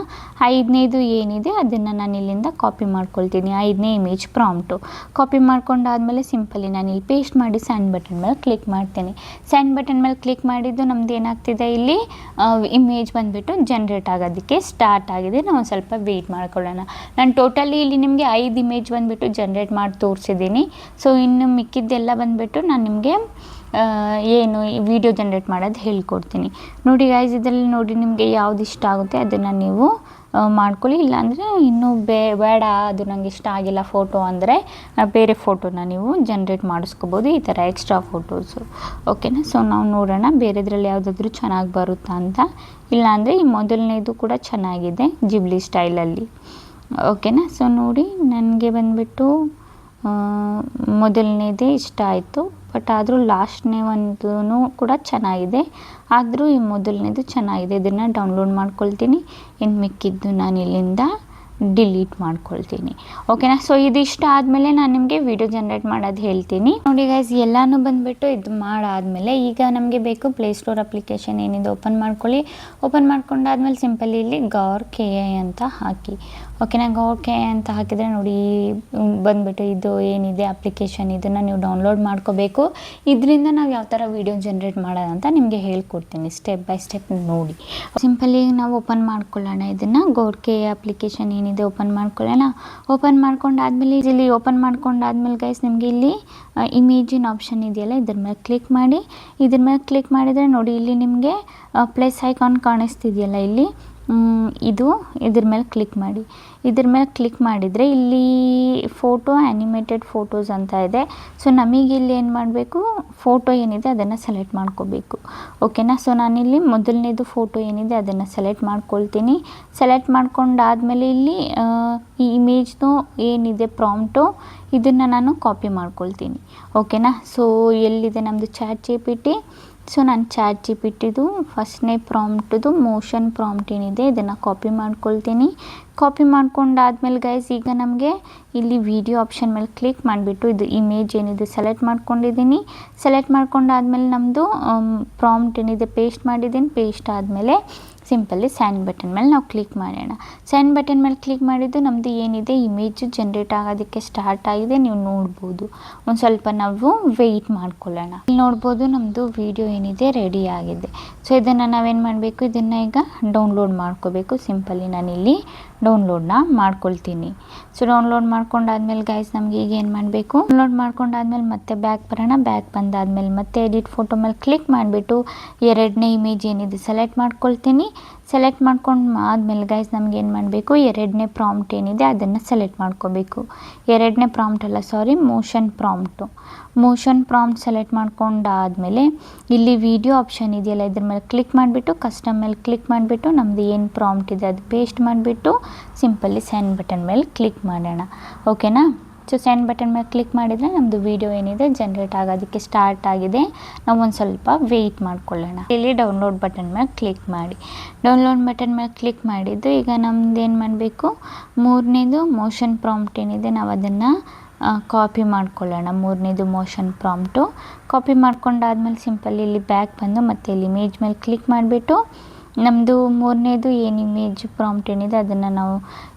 5ನೇದು ಏನಿದೆ ಅದನ್ನು ನಾನು ಇಲ್ಲಿಂದ ಕಾಪಿ ಮಾಡ್ಕೊಳ್ತೀನಿ. 5ನೇ ಇಮೇಜ್ ಪ್ರಾಂಪ್ಟು ಕಾಪಿ ಮಾಡ್ಕೊಂಡಾದಮೇಲೆ ಸಿಂಪಲಿ ನಾನು ಇಲ್ಲಿ ಪೇಸ್ಟ್ ಮಾಡಿ ಸ್ಯಾಂಡ್ ಬಟನ್ ಮೇಲೆ ಕ್ಲಿಕ್ ಮಾಡ್ತೀನಿ. ಸ್ಯಾಂಡ್ ಬಟನ್ ಮೇಲೆ ಕ್ಲಿಕ್ ಮಾಡಿದ್ದು ನಮ್ದು ಏನಾಗ್ತಿದೆ, ಇಲ್ಲಿ ಇಮೇಜ್ ಬಂದುಬಿಟ್ಟು ಜನ್ರೇಟ್ ಆಗೋದಕ್ಕೆ ಸ್ಟಾರ್ಟ್ ಆಗಿದೆ. ನಾವು ಒಂದು ಸ್ವಲ್ಪ ವೆಯ್ಟ್ ಮಾಡ್ಕೊಳ್ಳೋಣ. ನಾನು ಟೋಟಲಿ ಇಲ್ಲಿ ನಿಮಗೆ 5 ಇಮೇಜ್ ಬಂದುಬಿಟ್ಟು ಜನ್ರೇಟ್ ಮಾಡಿ ತೋರಿಸಿದ್ದೀನಿ. ಸೊ ಇನ್ನು ಮಿಕ್ಕಿದ್ದೆಲ್ಲ ಬಂದುಬಿಟ್ಟು ನಾನು ನಿಮಗೆ ಏನು ವಿಡಿಯೋ ಜನ್ರೇಟ್ ಮಾಡೋದು ಹೇಳ್ಕೊಡ್ತೀನಿ. ನೋಡಿ ಗೈಸ್, ಇದರಲ್ಲಿ ನೋಡಿ ನಿಮಗೆ ಯಾವ್ದು ಇಷ್ಟ ಆಗುತ್ತೆ ಅದನ್ನು ನೀವು ಮಾಡ್ಕೊಳ್ಳಿ. ಇಲ್ಲಾಂದರೆ ಇನ್ನೂ ಬೇಡ ಅದು ನನಗೆ ಇಷ್ಟ ಆಗಿಲ್ಲ ಫೋಟೋ ಅಂದರೆ ಬೇರೆ ಫೋಟೋನ ನೀವು ಜನ್ರೇಟ್ ಮಾಡಿಸ್ಕೋಬೋದು, ಈ ಥರ ಎಕ್ಸ್ಟ್ರಾ ಫೋಟೋಸು, ಓಕೆನಾ. ಸೊ ನಾವು ನೋಡೋಣ ಬೇರೆದ್ರಲ್ಲಿ ಯಾವುದಾದ್ರೂ ಚೆನ್ನಾಗಿ ಬರುತ್ತಾ ಅಂತ. ಇಲ್ಲಾಂದರೆ ಈ ಮೊದಲನೇದು ಕೂಡ ಚೆನ್ನಾಗಿದೆ ಜಿಬ್ಲಿ ಸ್ಟೈಲಲ್ಲಿ, ಓಕೆನಾ. ಸೊ ನೋಡಿ ನನಗೆ ಬಂದುಬಿಟ್ಟು ಮೊದಲನೇದೇ ಇಷ್ಟ ಆಯಿತು, ಬಟ್ ಆದರೂ ಲಾಸ್ಟ್ನೇ ಒಂದು ಕೂಡ ಚೆನ್ನಾಗಿದೆ. ಆದರೂ ಈ ಮೊದಲನೇದು ಚೆನ್ನಾಗಿದೆ. ಇದನ್ನು ಡೌನ್ಲೋಡ್ ಮಾಡ್ಕೊಳ್ತೀನಿ. ಇನ್ನು ಮಿಕ್ಕಿದ್ದು ನಾನು ಇಲ್ಲಿಂದ ಡಿಲೀಟ್ ಮಾಡ್ಕೊಳ್ತೀನಿ, ಓಕೆನಾ. ಸೊ ಇದಿಷ್ಟ ಆದಮೇಲೆ ನಾನು ನಿಮಗೆ ವಿಡಿಯೋ ಜನ್ರೇಟ್ ಮಾಡೋದು ಹೇಳ್ತೀನಿ. ನೋಡಿ ಗೈಸ್, ಎಲ್ಲನೂ ಬಂದುಬಿಟ್ಟು ಇದು ಮಾಡಾದಮೇಲೆ ಈಗ ನಮಗೆ ಬೇಕು ಪ್ಲೇಸ್ಟೋರ್ ಅಪ್ಲಿಕೇಶನ್ ಏನಿದೆ ಓಪನ್ ಮಾಡ್ಕೊಳ್ಳಿ. ಓಪನ್ ಮಾಡ್ಕೊಂಡಾದ್ಮೇಲೆ ಸಿಂಪಲಿ ಇಲ್ಲಿ GourKAI ಅಂತ ಹಾಕಿ, ಓಕೆನಾ. GourKAI ಅಂತ ಹಾಕಿದರೆ ನೋಡಿ ಬಂದುಬಿಟ್ಟು ಇದು ಏನಿದೆ ಅಪ್ಲಿಕೇಶನ್ ಇದನ್ನು ನೀವು ಡೌನ್ಲೋಡ್ ಮಾಡ್ಕೋಬೇಕು. ಇದರಿಂದ ನಾವು ಯಾವ ಥರ ವೀಡಿಯೋ ಜನ್ರೇಟ್ ಮಾಡೋದಂತ ನಿಮಗೆ ಹೇಳ್ಕೊಡ್ತೀನಿ ಸ್ಟೆಪ್ ಬೈ ಸ್ಟೆಪ್ ನೋಡಿ. ಸಿಂಪಲಿ ನಾವು ಓಪನ್ ಮಾಡ್ಕೊಳ್ಳೋಣ ಇದನ್ನು. GourKAI ಅಪ್ಲಿಕೇಶನ್ ಏನಿದೆ ಓಪನ್ ಮಾಡ್ಕೊಳ್ಳೋಣ. ಓಪನ್ ಮಾಡ್ಕೊಂಡಾದ್ಮೇಲೆ ಇಲ್ಲಿ ಓಪನ್ ಮಾಡ್ಕೊಂಡಾದ್ಮೇಲೆ ಗೈಸ್ ನಿಮಗೆ ಇಲ್ಲಿ ಇಮೇಜಿನ ಆಪ್ಷನ್ ಇದೆಯಲ್ಲ ಇದ್ರ ಮೇಲೆ ಕ್ಲಿಕ್ ಮಾಡಿ. ಇದ್ರ ಮೇಲೆ ಕ್ಲಿಕ್ ಮಾಡಿದರೆ ನೋಡಿ ಇಲ್ಲಿ ನಿಮಗೆ ಪ್ಲಸ್ ಐಕಾನ್ ಕಾಣಿಸ್ತಿದೆಯಲ್ಲ ಇಲ್ಲಿ ಇದ್ರ ಮೇಲೆ ಕ್ಲಿಕ್ ಮಾಡಿ. ಇದ್ರ ಮೇಲೆ ಕ್ಲಿಕ್ ಮಾಡಿದರೆ ಇಲ್ಲಿ ಫೋಟೋ ಆ್ಯನಿಮೇಟೆಡ್ ಫೋಟೋಸ್ ಅಂತ ಇದೆ. ಸೊ ನಮಗೆ ಇಲ್ಲಿ ಏನು ಮಾಡಬೇಕು, ಫೋಟೋ ಏನಿದೆ ಅದನ್ನು ಸೆಲೆಕ್ಟ್ ಮಾಡ್ಕೋಬೇಕು, ಓಕೆನಾ. ಸೊ ನಾನಿಲ್ಲಿ ಮೊದಲನೇದು ಫೋಟೋ ಏನಿದೆ ಅದನ್ನು ಸೆಲೆಕ್ಟ್ ಮಾಡ್ಕೊಳ್ತೀನಿ. ಸೆಲೆಕ್ಟ್ ಮಾಡ್ಕೊಂಡಾದಮೇಲೆ ಇಲ್ಲಿ ಈ ಇಮೇಜ್ದು ಏನಿದೆ ಪ್ರಾಂಪ್ಟು ಇದನ್ನು ನಾನು ಕಾಪಿ ಮಾಡ್ಕೊಳ್ತೀನಿ, ಓಕೆನಾ. ಸೊ ಎಲ್ಲಿದೆ ನಮ್ಮದು ChatGPT. ಸೊ ನಾನು ChatGPTದು ಫಸ್ಟ್ನೇ ಪ್ರಾಂಪ್ಟದು ಮೋಷನ್ ಪ್ರಾಂಪ್ಟ್ ಏನಿದೆ ಇದನ್ನು ಕಾಪಿ ಮಾಡ್ಕೊಳ್ತೀನಿ. ಕಾಪಿ ಮಾಡ್ಕೊಂಡಾದ್ಮೇಲೆ ಗೈಸ್ ಈಗ ನಮಗೆ ಇಲ್ಲಿ ವಿಡಿಯೋ ಆಪ್ಷನ್ ಮೇಲೆ ಕ್ಲಿಕ್ ಮಾಡಿಬಿಟ್ಟು ಇದು ಇಮೇಜ್ ಏನಿದೆ ಸೆಲೆಕ್ಟ್ ಮಾಡ್ಕೊಂಡಿದ್ದೀನಿ. ಸೆಲೆಕ್ಟ್ ಮಾಡ್ಕೊಂಡಾದ್ಮೇಲೆ ನಮ್ಮದು ಪ್ರಾಂಪ್ಟ್ ಏನಿದೆ ಪೇಸ್ಟ್ ಮಾಡಿದ್ದೀನಿ. ಪೇಸ್ಟ್ ಆದಮೇಲೆ ಸಿಂಪಲ್ಲಿ ಸ್ಯಾಂಡ್ ಬಟನ್ ಮೇಲೆ ನಾವು ಕ್ಲಿಕ್ ಮಾಡೋಣ. ಸ್ಯಾಂಡ್ ಬಟನ್ ಮೇಲೆ ಕ್ಲಿಕ್ ಮಾಡಿದ್ದು ನಮ್ಮದು ಏನಿದೆ ಇಮೇಜು ಜನ್ರೇಟ್ ಆಗೋದಕ್ಕೆ ಸ್ಟಾರ್ಟ್ ಆಗಿದೆ. ನೀವು ನೋಡ್ಬೋದು. ಒಂದು ಸ್ವಲ್ಪ ನಾವು ವೆಯ್ಟ್ ಮಾಡ್ಕೊಳ್ಳೋಣ. ಇಲ್ಲಿ ನೋಡ್ಬೋದು ನಮ್ಮದು ವಿಡಿಯೋ ಏನಿದೆ ರೆಡಿ ಆಗಿದೆ. ಸೊ ಇದನ್ನು ನಾವೇನು ಮಾಡಬೇಕು, ಇದನ್ನು ಈಗ ಡೌನ್ಲೋಡ್ ಮಾಡ್ಕೋಬೇಕು. ಸಿಂಪಲಿ ನಾನಿಲ್ಲಿ ಡೌನ್ಲೋಡ್ನ ಮಾಡ್ಕೊಳ್ತೀನಿ. ಸೊ ಡೌನ್ಲೋಡ್ ಮಾಡ್ಕೊಂಡಾದ್ಮೇಲೆ ಗೈಸ್ ನಮಗೆ ಈಗ ಏನು ಮಾಡಬೇಕು, ಡೌನ್ಲೋಡ್ ಮಾಡ್ಕೊಂಡಾದ್ಮೇಲೆ ಮತ್ತೆ ಬ್ಯಾಕ್ ಬರೋಣ. ಬ್ಯಾಕ್ ಬಂದಾದ್ಮೇಲೆ ಮತ್ತೆ ಎಡಿಟ್ ಫೋಟೋ ಮೇಲೆ ಕ್ಲಿಕ್ ಮಾಡಿಬಿಟ್ಟು 2ನೇ ಇಮೇಜ್ ಏನಿದೆ ಸೆಲೆಕ್ಟ್ ಮಾಡ್ಕೊಳ್ತೀನಿ. ಸೆಲೆಕ್ಟ್ ಮಾಡ್ಕೊಂಡು ಆದಮೇಲೆ ಗೈಸ್ ನಮ್ಗೆ ಏನು ಮಾಡಬೇಕು, ಎರಡನೇ ಪ್ರಾಂಪ್ಟ್ ಏನಿದೆ ಅದನ್ನು ಸೆಲೆಕ್ಟ್ ಮಾಡ್ಕೋಬೇಕು. ಎರಡನೇ ಪ್ರಾಂಪ್ಟ್ ಅಲ್ಲ ಸಾರಿ, ಮೋಷನ್ ಪ್ರಾಂಪ್ಟ್ ಸೆಲೆಕ್ಟ್ ಮಾಡ್ಕೊಂಡಾದಮೇಲೆ ಇಲ್ಲಿ ವಿಡಿಯೋ ಆಪ್ಷನ್ ಇದೆಯಲ್ಲ ಇದ್ರ ಮೇಲೆ ಕ್ಲಿಕ್ ಮಾಡಿಬಿಟ್ಟು ಕಸ್ಟಮ್ ಮೇಲೆ ಕ್ಲಿಕ್ ಮಾಡಿಬಿಟ್ಟು ನಮ್ಮದು ಏನು ಪ್ರಾಂಪ್ಟ್ ಇದೆ ಅದು ಪೇಸ್ಟ್ ಮಾಡಿಬಿಟ್ಟು ಸಿಂಪಲ್ಲಿ ಸೆಂಡ್ ಬಟನ್ ಮೇಲೆ ಕ್ಲಿಕ್ ಮಾಡೋಣ. ಓಕೆನಾ. ಸೊ ಸೆಂಡ್ ಬಟನ್ ಮೇಲೆ ಕ್ಲಿಕ್ ಮಾಡಿದರೆ ನಮ್ಮದು ವಿಡಿಯೋ ಏನಿದೆ ಜನ್ರೇಟ್ ಆಗೋದಕ್ಕೆ ಸ್ಟಾರ್ಟ್ ಆಗಿದೆ. ನಾವು ಒಂದು ಸ್ವಲ್ಪ ವೆಯ್ಟ್ ಮಾಡ್ಕೊಳ್ಳೋಣ. ಇಲ್ಲಿ ಡೌನ್ಲೋಡ್ ಬಟನ್ ಮೇಲೆ ಕ್ಲಿಕ್ ಮಾಡಿ. ಡೌನ್ಲೋಡ್ ಬಟನ್ ಮೇಲೆ ಕ್ಲಿಕ್ ಮಾಡಿದ್ದು ಈಗ ನಮ್ದು ಏನು ಮಾಡಬೇಕು, ಮೂರನೇದು ಮೋಷನ್ ಪ್ರಾಂಪ್ಟ್ ಏನಿದೆ ನಾವು ಅದನ್ನು ಕಾಪಿ ಮಾಡ್ಕೊಳ್ಳೋಣ. ಮೂರನೇದು ಮೋಷನ್ ಪ್ರಾಂಪ್ಟು ಕಾಪಿ ಮಾಡ್ಕೊಂಡಾದ್ಮೇಲೆ ಸಿಂಪಲ್ ಇಲ್ಲಿ ಬ್ಯಾಕ್ ಬಂದು ಮತ್ತು ಇಲ್ಲಿ ಇಮೇಜ್ ಮೇಲೆ ಕ್ಲಿಕ್ ಮಾಡಿಬಿಟ್ಟು ನಮ್ಮದು ಮೂರನೇದು ಏನು ಇಮೇಜ್ ಪ್ರಾಂಪ್ಟ್ ಏನಿದೆ ಅದನ್ನು ನಾವು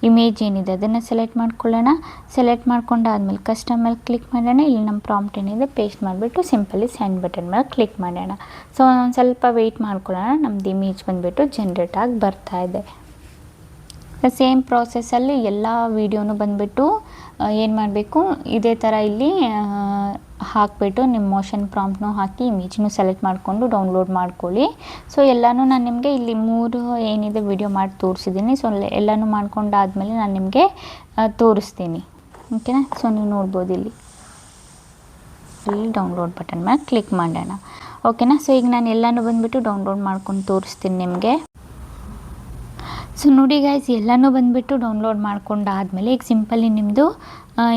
ಇಮೇಜ್ ಏನಿದೆ ಅದನ್ನು ಸೆಲೆಕ್ಟ್ ಮಾಡ್ಕೊಳ್ಳೋಣ. ಸೆಲೆಕ್ಟ್ ಮಾಡ್ಕೊಂಡಾದ್ಮೇಲೆ ಕಸ್ಟಮ್ ಮೇಲೆ ಕ್ಲಿಕ್ ಮಾಡೋಣ. ಇಲ್ಲಿ ನಮ್ಮ ಪ್ರಾಂಪ್ಟ್ ಏನಿದೆ ಪೇಸ್ಟ್ ಮಾಡಿಬಿಟ್ಟು ಸಿಂಪಲಿ ಸೆಂಡ್ ಬಟನ್ ಮೇಲೆ ಕ್ಲಿಕ್ ಮಾಡೋಣ. ಸೊ ಒಂದು ಸ್ವಲ್ಪ ವೆಯ್ಟ್ ಮಾಡ್ಕೊಳ್ಳೋಣ. ನಮ್ಮದು ಇಮೇಜ್ ಬಂದುಬಿಟ್ಟು ಜನ್ರೇಟ್ ಆಗಿ ಬರ್ತಾ ಇದೆ. ಸೇಮ್ ಪ್ರಾಸೆಸ್ಸಲ್ಲಿ ಎಲ್ಲ ವೀಡಿಯೋನು ಬಂದುಬಿಟ್ಟು ಏನು ಮಾಡಬೇಕು, ಇದೇ ಥರ ಇಲ್ಲಿ ಹಾಕಿಬಿಟ್ಟು ನಿಮ್ಮ ಮೋಷನ್ ಪ್ರಾಂಪ್ಟ್ನೂ ಹಾಕಿ ಇಮೇಜ್ನೂ ಸೆಲೆಕ್ಟ್ ಮಾಡಿಕೊಂಡು ಡೌನ್ಲೋಡ್ ಮಾಡ್ಕೊಳ್ಳಿ. ಸೊ ಎಲ್ಲನೂ ನಾನು ನಿಮಗೆ ಇಲ್ಲಿ 3 ಏನಿದೆ ವಿಡಿಯೋ ಮಾಡಿ ತೋರಿಸಿದ್ದೀನಿ. ಸೊ ಎಲ್ಲನೂ ಮಾಡ್ಕೊಂಡಾದ್ಮೇಲೆ ನಾನು ನಿಮಗೆ ತೋರಿಸ್ತೀನಿ. ಓಕೆನಾ. ಸೊ ನೀವು ನೋಡ್ಬೋದು ಇಲ್ಲಿ ಡೌನ್ಲೋಡ್ ಬಟನ್ ಮೇಲೆ ಕ್ಲಿಕ್ ಮಾಡೋಣ. ಓಕೆನಾ. ಸೊ ಈಗ ನಾನು ಎಲ್ಲನೂ ಬಂದುಬಿಟ್ಟು ಡೌನ್ಲೋಡ್ ಮಾಡ್ಕೊಂಡು ತೋರಿಸ್ತೀನಿ ನಿಮಗೆ. ಸೊ ನೋಡಿ ಗೈಸ್, ಎಲ್ಲನೂ ಬಂದುಬಿಟ್ಟು ಡೌನ್ಲೋಡ್ ಮಾಡ್ಕೊಂಡಾದ್ಮೇಲೆ ಈಗ ಸಿಂಪಲಿ ನಿಮ್ಮದು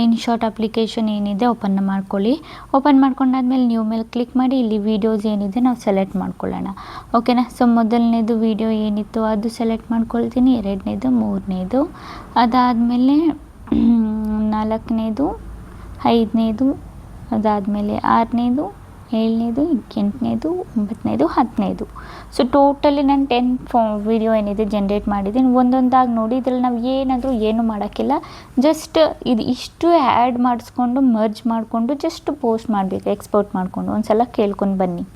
ಇನ್ಶಾಟ್ ಅಪ್ಲಿಕೇಶನ್ ಏನಿದೆ ಓಪನ್ ಮಾಡ್ಕೊಳ್ಳಿ. ಓಪನ್ ಮಾಡ್ಕೊಂಡಾದ್ಮೇಲೆ ನ್ಯೂ ಮೇಲೆ ಕ್ಲಿಕ್ ಮಾಡಿ ಇಲ್ಲಿ ವೀಡಿಯೋಸ್ ಏನಿದೆ ನಾವು ಸೆಲೆಕ್ಟ್ ಮಾಡ್ಕೊಳ್ಳೋಣ. ಓಕೆನಾ. ಸೊ ಮೊದಲನೇದು ವೀಡಿಯೋ ಏನಿತ್ತು ಅದು ಸೆಲೆಕ್ಟ್ ಮಾಡ್ಕೊಳ್ತೀನಿ, ಎರಡನೇದು, ಮೂರನೇದು, ಅದಾದಮೇಲೆ 4ನೇದು, 5ನೇದು, ಅದಾದಮೇಲೆ 6ನೇದು, 7ನೇದು, 8ನೇದು, 9ನೇದು, 10ನೇದು. ಸೊ ಟೋಟಲಿ ನಾನು 10 ವೀಡಿಯೋ ಏನಿದೆ ಜನ್ರೇಟ್ ಮಾಡಿದ್ದೀನಿ. ಒಂದೊಂದಾಗಿ ನೋಡಿ ಇದ್ರಲ್ಲಿ ನಾವು ಏನು ಮಾಡೋಕ್ಕಿಲ್ಲ. ಜಸ್ಟ್ ಇಷ್ಟು ಆ್ಯಡ್ ಮಾಡಿಸ್ಕೊಂಡು ಮರ್ಜ್ ಮಾಡಿಕೊಂಡು ಜಸ್ಟ್ ಪೋಸ್ಟ್ ಮಾಡಬೇಕು, ಎಕ್ಸ್ಪೋರ್ಟ್ ಮಾಡಿಕೊಂಡು. ಒಂದು ಸಲ ಕೇಳ್ಕೊಂಡು ಬನ್ನಿ.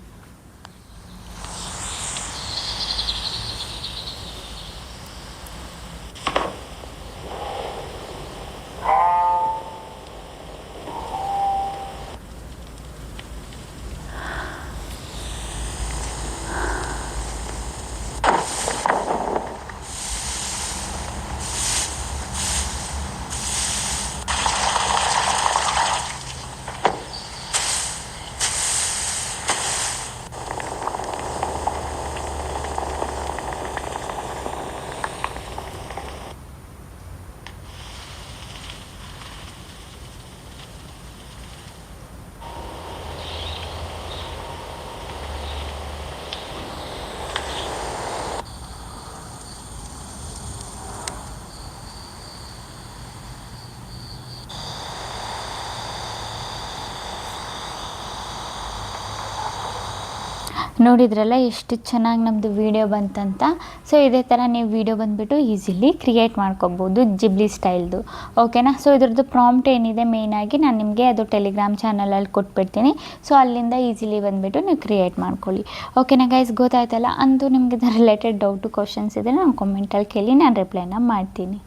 ನೋಡಿದ್ರಲ್ಲ ಎಷ್ಟು ಚೆನ್ನಾಗಿ ನಮ್ಮದು ವೀಡಿಯೋ ಬಂತಂತ. ಸೊ ಇದೇ ಥರ ನೀವು ವೀಡಿಯೋ ಬಂದುಬಿಟ್ಟು ಈಸಿಲಿ ಕ್ರಿಯೇಟ್ ಮಾಡ್ಕೊಬೋದು ಜಿಬ್ಲಿ ಸ್ಟೈಲ್ದು. ಓಕೆನಾ. ಸೊ ಇದ್ರದ್ದು ಪ್ರಾಂಪ್ಟ್ ಏನಿದೆ ಮೇಯ್ನಾಗಿ ನಾನು ನಿಮಗೆ ಅದು ಟೆಲಿಗ್ರಾಮ್ ಚಾನಲಲ್ಲಿ ಕೊಟ್ಬಿಡ್ತೀನಿ. ಸೊ ಅಲ್ಲಿಂದ ಈಸಿಲಿ ಬಂದುಬಿಟ್ಟು ನೀವು ಕ್ರಿಯೇಟ್ ಮಾಡ್ಕೊಳ್ಳಿ. ಓಕೆನಾ ಗೈಸ್, ಗೊತ್ತಾಯ್ತಲ್ಲ. ಅಂದು ನಿಮಗೆ ಇದರ ರಿಲೇಟೆಡ್ ಡೌಟು ಕ್ವಶನ್ಸ್ ಇದ್ದರೆ ನಾನು ಕಾಮೆಂಟಲ್ಲಿ ಕೇಳಿ ನಾನು ರಿಪ್ಲೈನ ಮಾಡ್ತೀನಿ.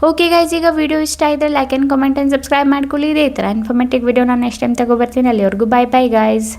ಓಕೆ ಗೈಸ್, ಈಗ ವಿಡಿಯೋ ಇಷ್ಟ ಆದರೆ like and comment and subscribe ಮಾಡ್ಕೊಳ್ಳಿ. ಇದೇ ಥರ ಇನ್ಫಾರ್ಮೇಟಿವ್ ವಿಡಿಯೋ ನಾನು ನೆಕ್ಸ್ಟ್ ಟೈಮ್ ತಗೊಬರ್ತೀನಿ. ಅಲ್ಲಿವರೆಗೂ ಬಾಯ್ ಬಾಯ್ ಗೈಸ್.